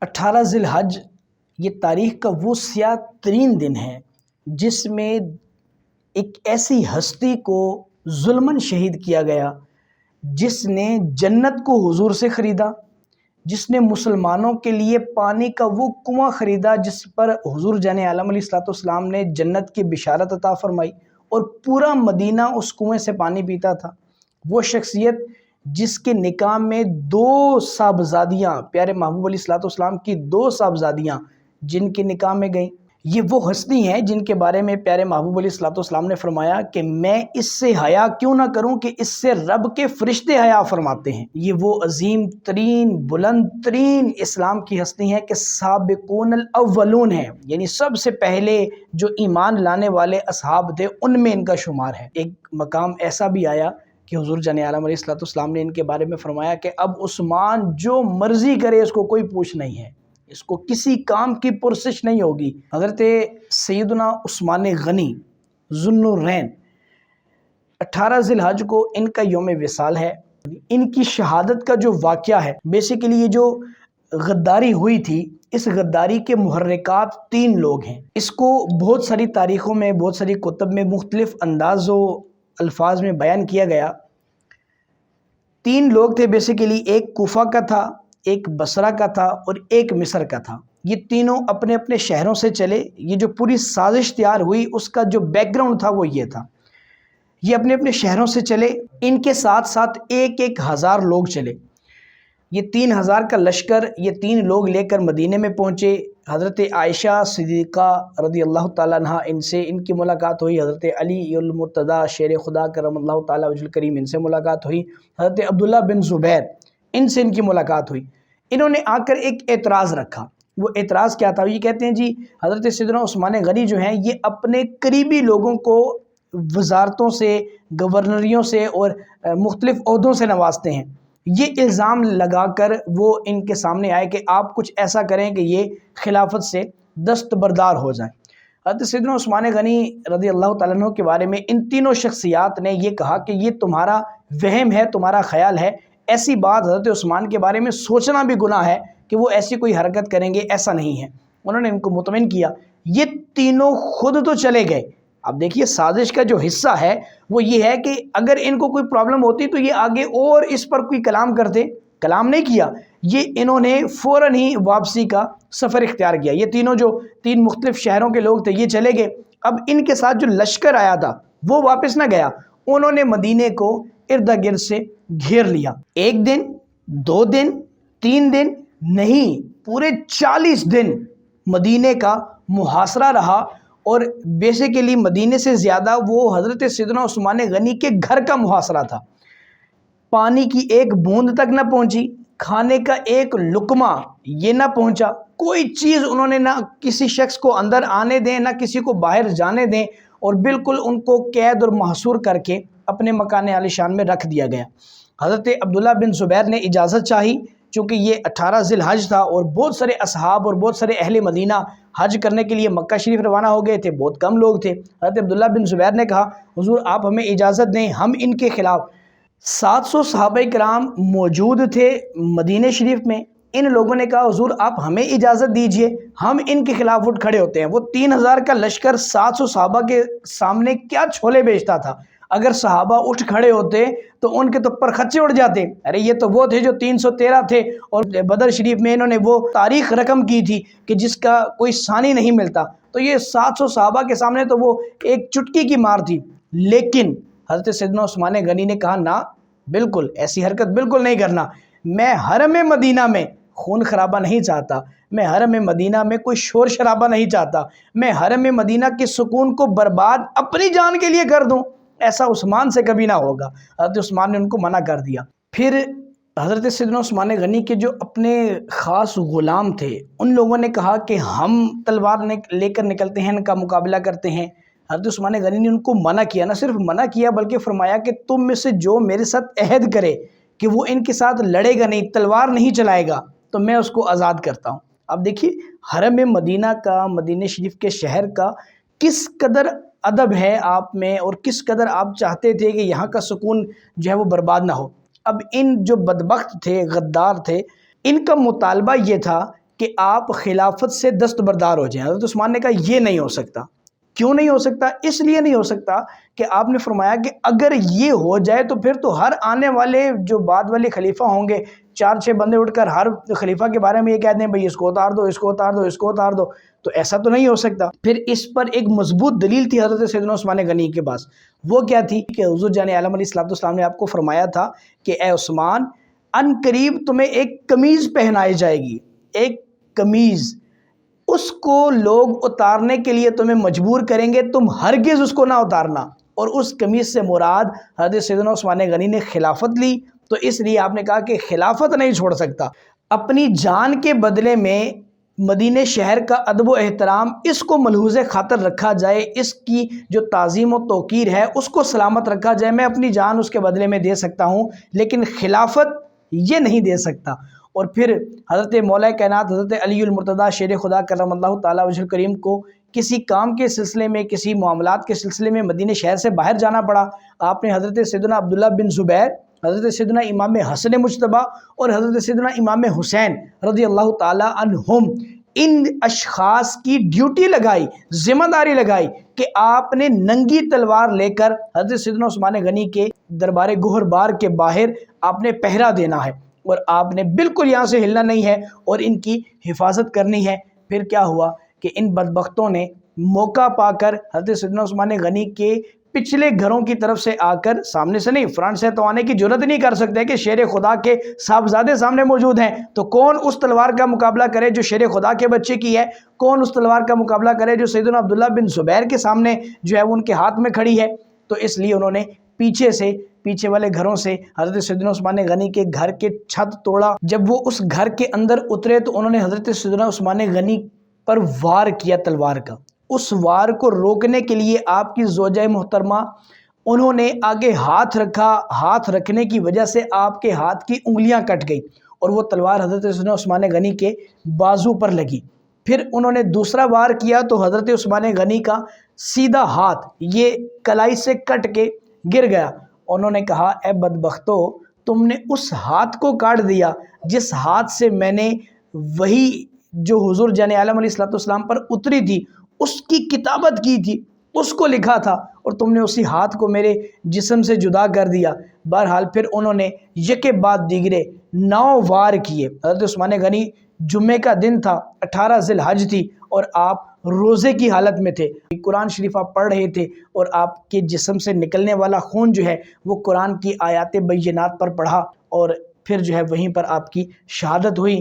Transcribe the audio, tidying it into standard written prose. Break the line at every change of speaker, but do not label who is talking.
18 ذی الحج یہ تاریخ کا وہ سیاہ ترین دن ہے جس میں ایک ایسی ہستی کو ظلماً شہید کیا گیا جس نے جنت کو حضور سے خریدا، جس نے مسلمانوں کے لیے پانی کا وہ کنواں خریدا جس پر حضور جان عالم علیہ الصلوۃ والسلام نے جنت کی بشارت عطا فرمائی اور پورا مدینہ اس کنویں سے پانی پیتا تھا۔ وہ شخصیت جس کے نکاح میں 2 صاحبزادیاں، پیارے محبوب علیہ الصلوۃ والسلام کی 2 صاحبزادیاں جن کے نکاح میں گئیں، یہ وہ ہستی ہیں جن کے بارے میں پیارے محبوب علیہ الصلوۃ والسلام نے فرمایا کہ میں اس سے حیا کیوں نہ کروں کہ اس سے رب کے فرشتے حیا فرماتے ہیں۔ یہ وہ عظیم ترین، بلند ترین اسلام کی ہستی ہیں کہ سابقون الاولون ہیں، یعنی سب سے پہلے جو ایمان لانے والے اصحاب تھے ان میں ان کا شمار ہے۔ ایک مقام ایسا بھی آیا کہ حضور جان عالم علیہ الصلوۃ والسلام نے ان کے بارے میں فرمایا کہ اب عثمان جو مرضی کرے اس کو کوئی پوچھ نہیں ہے، اس کو کسی کام کی پرسش نہیں ہوگی۔ حضرت سیدنا عثمان غنی ذو النورین 18 ذی الحج کو ان کا یوم وصال ہے۔ ان کی شہادت کا جو واقعہ ہے، بیسیکلی یہ جو غداری ہوئی تھی، اس غداری کے محرکات 3 لوگ ہیں۔ اس کو بہت ساری تاریخوں میں، بہت ساری کتب میں مختلف انداز و الفاظ میں بیان کیا گیا۔ 3 لوگ تھے بیسیکلی، ایک کوفہ کا تھا، ایک بصرہ کا تھا اور ایک مصر کا تھا۔ یہ تینوں اپنے اپنے شہروں سے چلے۔ یہ جو پوری سازش تیار ہوئی اس کا جو بیک گراؤنڈ تھا وہ یہ تھا، یہ اپنے اپنے شہروں سے چلے، ان کے ساتھ ساتھ 1,000 لوگ چلے۔ یہ 3,000 کا لشکر یہ 3 لوگ لے کر مدینے میں پہنچے۔ حضرت عائشہ صدیقہ رضی اللہ تعالیٰ عنہ ان سے ان کی ملاقات ہوئی، حضرت علی المرتضیٰ شیر خدا کرم اللہ تعالیٰ وجہ الکریم ان سے ملاقات ہوئی، حضرت عبداللہ بن زبیر ان سے ان کی ملاقات ہوئی۔ انہوں نے آ کر ایک اعتراض رکھا۔ وہ اعتراض کیا تھا؟ یہ کہتے ہیں جی حضرت سیدنا عثمان غنی جو ہیں یہ اپنے قریبی لوگوں کو وزارتوں سے، گورنریوں سے اور مختلف عہدوں سے نوازتے ہیں۔ یہ الزام لگا کر وہ ان کے سامنے آئے کہ آپ کچھ ایسا کریں کہ یہ خلافت سے دستبردار ہو جائیں۔ حضرت سیدنا عثمان غنی رضی اللہ تعالیٰ عنہ کے بارے میں ان تینوں شخصیات نے یہ کہا کہ یہ تمہارا وہم ہے، تمہارا خیال ہے، ایسی بات حضرت عثمان کے بارے میں سوچنا بھی گناہ ہے کہ وہ ایسی کوئی حرکت کریں گے، ایسا نہیں ہے۔ انہوں نے ان کو مطمئن کیا۔ یہ تینوں خود تو چلے گئے۔ اب دیکھیے سازش کا جو حصہ ہے وہ یہ ہے کہ اگر ان کو کوئی پرابلم ہوتی تو یہ آگے اور اس پر کوئی کلام کرتے، کلام نہیں کیا۔ یہ انہوں نے فوراً ہی واپسی کا سفر اختیار کیا۔ یہ تینوں جو 3 مختلف شہروں کے لوگ تھے یہ چلے گئے۔ اب ان کے ساتھ جو لشکر آیا تھا وہ واپس نہ گیا، انہوں نے مدینے کو ارد گرد سے گھیر لیا۔ 1 دن، 2 دن، 3 دن نہیں، پورے 40 دن مدینے کا محاصرہ رہا، اور بیسیکلی مدینے سے زیادہ وہ حضرت سیدنا عثمان غنی کے گھر کا محاصرہ تھا۔ پانی کی ایک بوند تک نہ پہنچی، کھانے کا ایک لقمہ یہ نہ پہنچا، کوئی چیز انہوں نے نہ کسی شخص کو اندر آنے دیں نہ کسی کو باہر جانے دیں، اور بالکل ان کو قید اور محصور کر کے اپنے مکان عالی شان میں رکھ دیا گیا۔ حضرت عبداللہ بن زبیر نے اجازت چاہی، چونکہ یہ 18 ذی الحج تھا اور بہت سارے اصحاب اور بہت سارے اہل مدینہ حج کرنے کے لیے مکہ شریف روانہ ہو گئے تھے، بہت کم لوگ تھے۔ حضرت عبداللہ بن زبیر نے کہا حضور آپ ہمیں اجازت دیں، ہم ان کے خلاف 700 صحابہ کرام موجود تھے مدینہ شریف میں۔ ان لوگوں نے کہا حضور آپ ہمیں اجازت دیجئے، ہم ان کے خلاف اٹھ کھڑے ہوتے ہیں۔ وہ 3,000 کا لشکر 700 صحابہ کے سامنے کیا چھولے بیچتا تھا؟ اگر صحابہ اٹھ کھڑے ہوتے تو ان کے تو پر خچے اڑ جاتے۔ ارے یہ تو وہ تھے جو 313 تھے، اور بدر شریف میں انہوں نے وہ تاریخ رقم کی تھی کہ جس کا کوئی ثانی نہیں ملتا، تو یہ 700 صحابہ کے سامنے تو وہ ایک چٹکی کی مار تھی۔ لیکن حضرت سیدنا عثمان غنی نے کہا نہ، بالکل ایسی حرکت بالکل نہیں کرنا، میں حرم مدینہ میں خون خرابہ نہیں چاہتا، میں حرم مدینہ میں کوئی شور شرابہ نہیں چاہتا، میں حرم مدینہ کے سکون کو برباد اپنی جان کے لیے کر دوں، ایسا عثمان سے کبھی نہ ہوگا۔ حضرت عثمان نے ان کو منع کر دیا۔ پھر حضرت سیدنا عثمان غنی کے جو اپنے خاص غلام تھے ان لوگوں نے کہا کہ ہم تلوار لے کر نکلتے ہیں، ان کا مقابلہ کرتے ہیں۔ حضرت عثمان غنی نے ان کو منع کیا، نہ صرف منع کیا بلکہ فرمایا کہ تم میں سے جو میرے ساتھ عہد کرے کہ وہ ان کے ساتھ لڑے گا نہیں، تلوار نہیں چلائے گا، تو میں اس کو آزاد کرتا ہوں۔ اب دیکھیے حرم مدینہ کا، مدینہ شریف کے شہر کا کس قدر ادب ہے آپ میں، اور کس قدر آپ چاہتے تھے کہ یہاں کا سکون جو ہے وہ برباد نہ ہو۔ اب ان جو بدبخت تھے، غدار تھے، ان کا مطالبہ یہ تھا کہ آپ خلافت سے دستبردار ہو جائیں۔ حضرت عثمان نے کہا یہ نہیں ہو سکتا۔ کیوں نہیں ہو سکتا؟ اس لیے نہیں ہو سکتا کہ آپ نے فرمایا کہ اگر یہ ہو جائے تو پھر تو ہر آنے والے جو بعد والے خلیفہ ہوں گے 4-6 بندے اٹھ کر ہر خلیفہ کے بارے میں یہ کہتے ہیں بھئی اس کو اتار دو، اس کو اتار دو، اس کو اتار دو، تو ایسا تو نہیں ہو سکتا۔ پھر اس پر ایک مضبوط دلیل تھی حضرت سیدنا عثمان غنی کے پاس، وہ کیا تھی کہ حضور جان عالم علیہ السلام نے آپ کو فرمایا تھا کہ اے عثمان ان قریب تمہیں ایک قمیض پہنائی جائے گی، ایک قمیض، اس کو لوگ اتارنے کے لیے تمہیں مجبور کریں گے، تم ہرگز اس کو نہ اتارنا۔ اور اس قمیض سے مراد حضرت سیدنا عثمان غنی نے خلافت لی، تو اس لیے آپ نے کہا کہ خلافت نہیں چھوڑ سکتا۔ اپنی جان کے بدلے میں مدینہ شہر کا ادب و احترام اس کو ملحوظ خاطر رکھا جائے، اس کی جو تعظیم و توقیر ہے اس کو سلامت رکھا جائے، میں اپنی جان اس کے بدلے میں دے سکتا ہوں لیکن خلافت یہ نہیں دے سکتا۔ اور پھر حضرت مولا کائنات حضرت علی المرتضیٰ شیر خدا کرم اللہ تعالیٰ وجہ کریم کو کسی کام کے سلسلے میں، کسی معاملات کے سلسلے میں مدینہ شہر سے باہر جانا پڑا۔ آپ نے حضرت سیدنا عبداللہ بن زبیر، حضرت سیدنا امام حسن مجتبی اور حضرت سیدنا امام حسین رضی اللہ تعالیٰ عنہم، ان اشخاص کی ڈیوٹی لگائی، ذمہ داری لگائی کہ آپ نے ننگی تلوار لے کر حضرت سیدنا عثمان غنی کے دربار گوہر بار کے باہر آپ نے پہرا دینا ہے اور آپ نے بالکل یہاں سے ہلنا نہیں ہے اور ان کی حفاظت کرنی ہے۔ پھر کیا ہوا کہ ان بدبختوں نے موقع پا کر حضرت سیدنا عثمان غنی کے پچھلے گھروں کی طرف سے آ کر، سامنے سے نہیں، فرنٹ سے تو آنے کی جرت نہیں کر سکتے کہ شیر خدا کے صاحبزادے سامنے موجود ہیں، تو کون اس تلوار کا مقابلہ کرے جو شیر خدا کے بچے کی ہے، کون اس تلوار کا مقابلہ کرے جو سیدنا عبداللہ بن زبیر کے سامنے جو ہے وہ ان کے ہاتھ میں کھڑی ہے۔ تو اس لیے انہوں نے پیچھے والے گھروں سے حضرت سیدنا عثمان غنی کے گھر کے چھت توڑا۔ جب وہ اس گھر کے اندر اترے تو انہوں نے حضرت سیدنا عثمان غنی پر وار کیا تلوار کا۔ اس وار کو روکنے کے لیے آپ کی زوجہ محترمہ انہوں نے آگے ہاتھ رکھا، ہاتھ رکھنے کی وجہ سے آپ کے ہاتھ کی انگلیاں کٹ گئی اور وہ تلوار حضرت سیدنا عثمان غنی کے بازو پر لگی۔ پھر انہوں نے دوسرا وار کیا تو حضرت عثمان غنی کا سیدھا ہاتھ یہ کلائی سے کٹ کے گر گیا۔ انہوں نے کہا اے بدبختو، تم نے اس ہاتھ کو کاٹ دیا جس ہاتھ سے میں نے وہی جو حضور جان عالم علیہ السلام پر اتری تھی اس کی کتابت کی تھی، اس کو لکھا تھا، اور تم نے اسی ہاتھ کو میرے جسم سے جدا کر دیا۔ بہرحال پھر انہوں نے یکے بعد دیگرے 9 وار کیے۔ حضرت عثمان غنی جمعے کا دن تھا، 18 ذی الحج تھی اور آپ روزے کی حالت میں تھے، قرآن شریف آپ پڑھ رہے تھے اور آپ کے جسم سے نکلنے والا خون جو ہے وہ قرآن کی آیات بینات پر پڑھا اور پھر جو ہے وہیں پر آپ کی شہادت ہوئی۔